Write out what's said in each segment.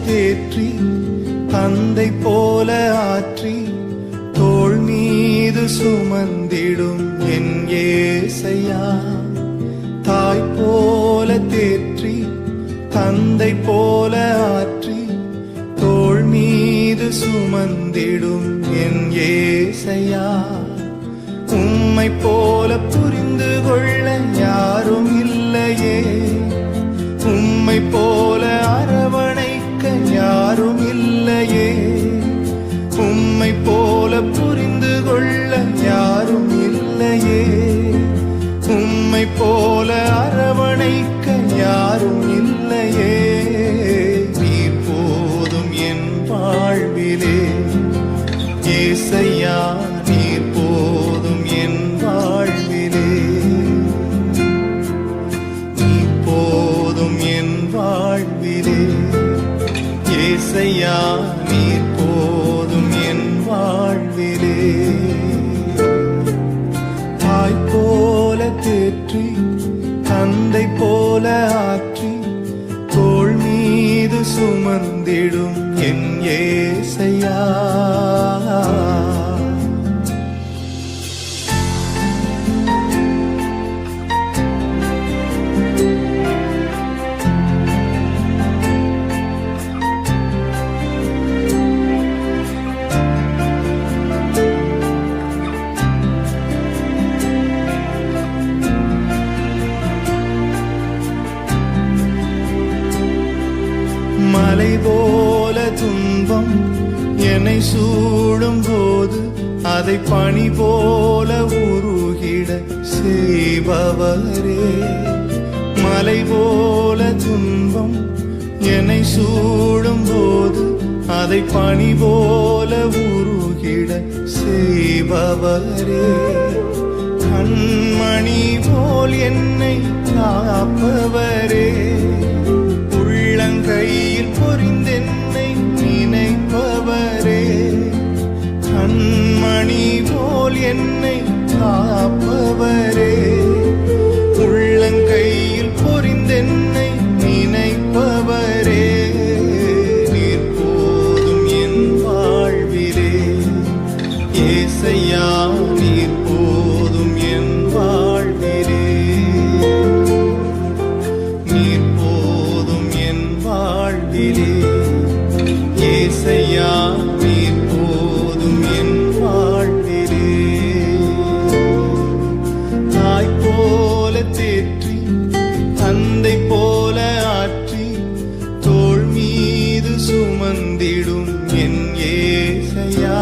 தேற்றி தந்தை போல ஆற்றி தோள் மீது சுமந்திடும் என் ஏசையா. தாய் போல தேற்றி தந்தை போல ஆற்றி தோள் மீது சுமந்திடும் என் ஏசையா. உம்மை போல புரிந்து கொள்ள யாரும் இல்லையே, உம்மை போல அரவணைக்க யாரும் இல்லையே, உம்மை போல புரிந்து கொள்ள யாரும் இல்லையே, உம்மை போல அரவணைக்க யாரும் இல்லையே. நீர் போதும் என் வாழ்விலே ஏசையா, நீர் போதும் என் வாழ்விலே, நீர் போதும் என் வாழ்விலே ஏசையா, நீர் போதும் என் வாழ்விலே. தாய் போல தேற்றி தந்தை போல ஆற்றி தோள் மீது சுமந்திடும் என் ஏசையா. மலை போல துன்பம் என்னை சூடும் போது அதை பனி போல உருகிட செய்பவரே. மலை போல துன்பம் என்னை சூடும் போது அதை அதை பனி போல உருகிட செய்பவரே. கண்மணி போல் என்னை காப்பவரே, உள்ளங்கையில் பொறிந்தென்னை நினைப்பவரே. கண்மணி போல் என்னை காப்பவரே, உள்ளங்கையில் பொறிந்தென்னை நினைப்பவரே. நீர் போதும் என் வாழ்விலே ஏசையா, நீர் போதும் என் வாழ்விலே. நீர் போதும் என் வாழ்விலே ஏசையா, நீர் போதும் என் வாழ்விலே. தாய் போல தேற்றி தந்தை போல ஆற்றி தோள் மீது சுமந்திடும் என் ஏசையா.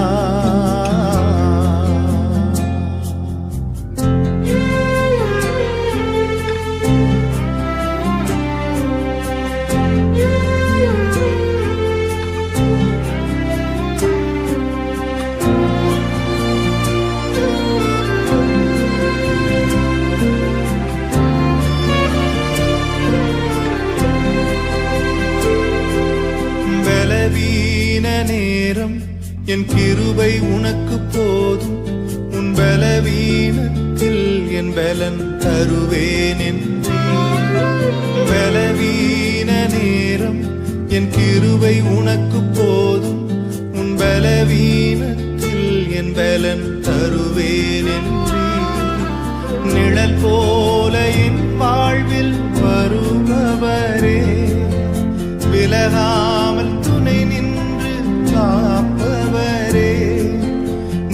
பலவீன நேரம் என் கிருபை உனக்கு போதும், உன் பலவீனத்தில் என் பலன் தருவேன் என்று. பலவீன நேரம் என் கிருபை உனக்கு போதும், உன் பலவீனத்தில் என் பலன் தருவேன் என்று. நிழல் போல என் வாழ்வில் வருபவரே, விலகாமல் துணை நின்று காப்பவரே.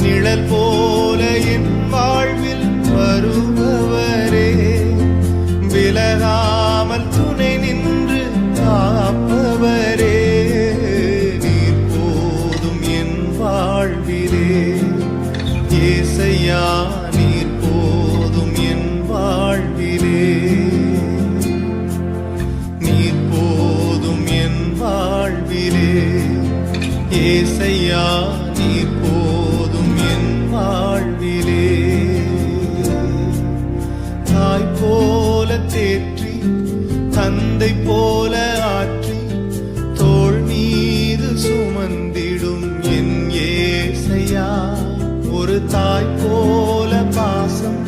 நிழல் போல என் வாழ்வில் வருபவரே, விலகாமல் துணை நின்று காப்பவரே. நீர் போதும் என் வாழ்விலே ஏசையா, நீர் போதும் என் வாழ்விலே. நீர் போதும் என் வாழ்விலே ஏசையா, நீர் போதும் என் வாழ்விலே. தாய் போல தேற்றி தந்தை போல ஆற்றி தோள் மீது சுமந்திடும் என் ஏசையா. ஒரு தாய் போல பாசம்,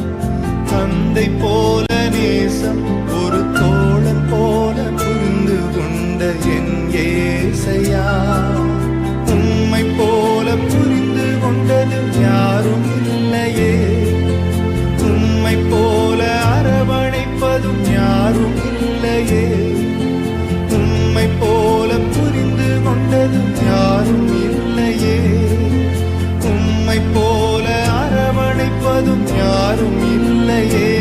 தந்தை போல நேசம், ஒரு தோழன் போல புரிந்து கொண்ட என் ஏசையா. உம்மை போல புரிந்து கொண்டது யாரும் இல்லையே, உம்மை போல அரவணைப்பதும் யாரும் இல்லையே. உம்மை போல புரிந்து கொண்டதும் யாரும் இல்லையே, உம்மை போல அரவணைப்பதும் யாரும் இல்லையே.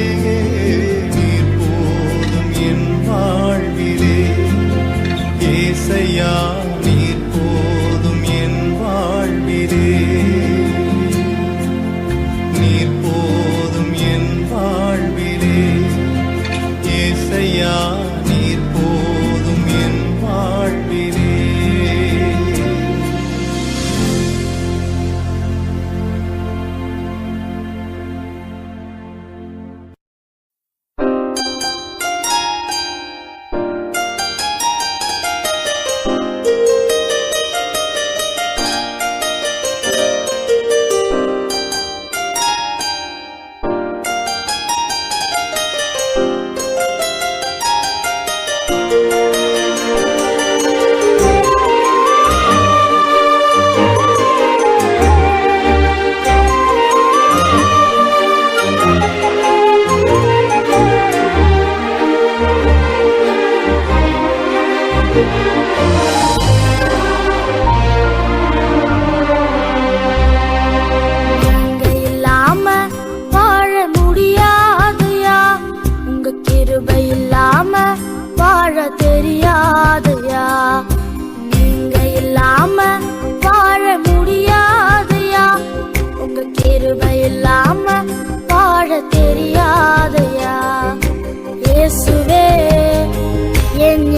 நீர் போதும் என் வாழ்விலே ஏசையா, நீர் போதும் என் வாழ்விலே. நீர் போதும் என் வாழ்விலே ஏசையா, நீர் போதும் என் வாழ்விலே.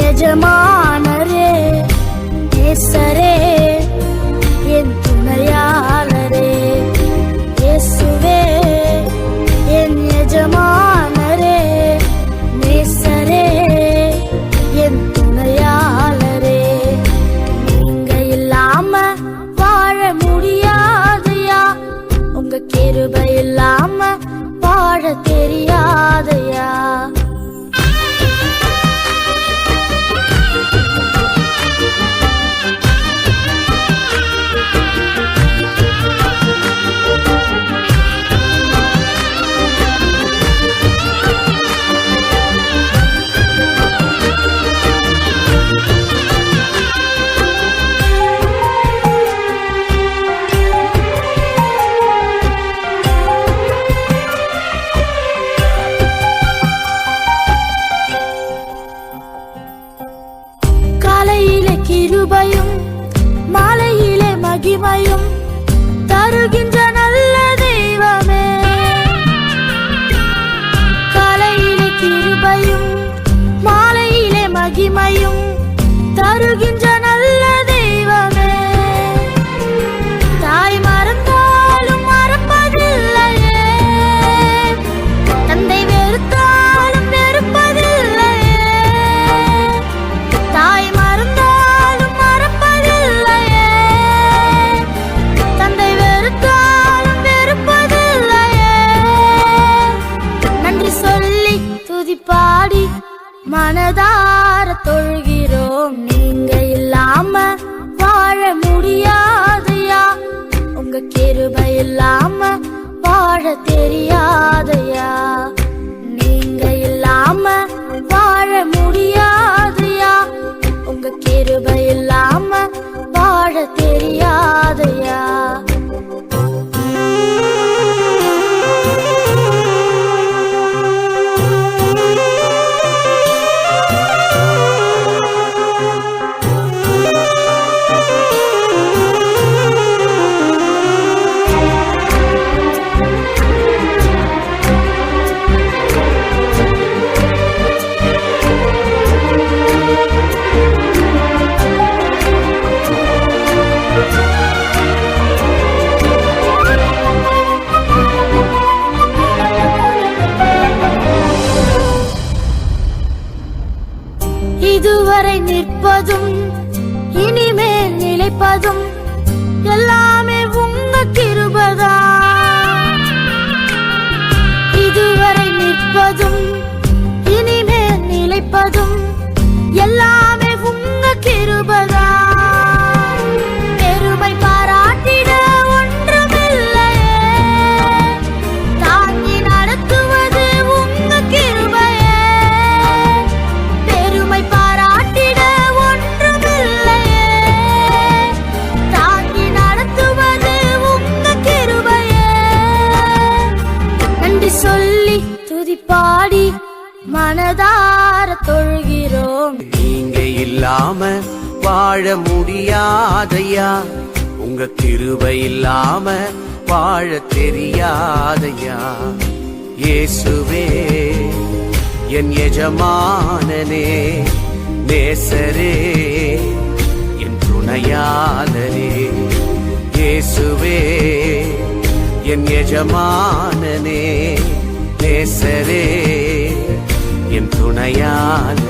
எஜமானரே நேசரே கிருபையும் மாலையிலே மகிமையும் தருகின்ற நல்ல தெய்வமே. காலையிலே கிருபையும் மாலையிலே மகிமையும் தருகின்ற நல்ல தெய்வமே. தாய் மறந்தாலும் மறப்பதில்லையே, தந்தை வெறுத்தாலும் வெறுப்பதில்லையே. தாய் மறந்தாலும் மறப்பதில்லையே, தந்தை வெறுத்தாலும் வெறுப்பதில்லையே. நன்றி சொல்லி துதிப்பாடி மனதார தொழுகிறோம். நீங்க இல்லாம வாழ முடியாதையா, உங்க கிருபை இல்லாம வாழ தெரியாதையா. நீங்க இல்லாம வாழ முடியாதையா, உங்க கிருபை இல்லாம வாழ தெரியாதையா. இதுவரை நிற்பதும் இனிமேல் நிலைப்பதும் எல்லாமே உங்க கிருபைதா. இதுவரை நிற்பதும் இனிமேல் நிலைப்பதும் எல்லாமே உங்க கிருபைதா. பெருமை பாராட்டிட ஒன்றுமில்லையே, தாங்கி நடத்துவது உங்க கிருபையே. பெருமை பாராட்டிட ஒன்றுமில்லையே, தாங்கி நடத்துவது உங்க கிருபையே. நன்றி சொல்லி துதிப்பாடி மனதார தொழுகிறோம். நீங்க இல்லாம வாழ முடியாதையா, உங்க கிருபை இல்லாம வாழ தெரியாதையா. இயேசுவே என் எஜமானனே, நேசரே என் துணையாளனே. இயேசுவே என் எஜமானனே, நேசரே என் துணையாளனே.